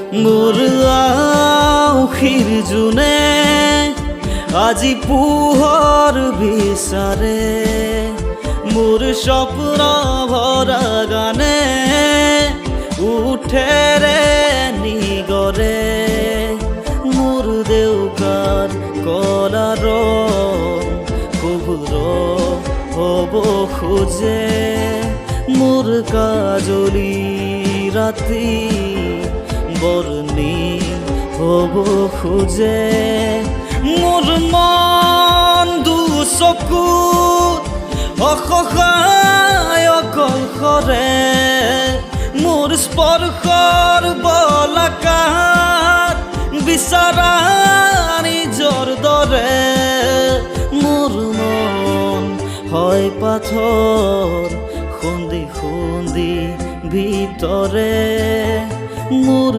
মোৰ আউসীৰ জোনে আজি পোহৰ বিচাৰে মোৰ স্বপ্ন ভৰা গানে উঠেৰে নিগৰে মোৰ দেউকাৰ কলা ৰং কবুৰ হ'ব খোজে মোৰ কাজলি ৰাতি বৰ্ণি হ'ব খোজে মোৰ মন দুচকু অসহায় অকলশৰে মোৰ স্পৰ্শৰ বলাকাত বিচাৰা নিজৰ দৰে মোৰ মন হয় পাথৰ খুন্দি খুন্দি ভিতৰে মোৰ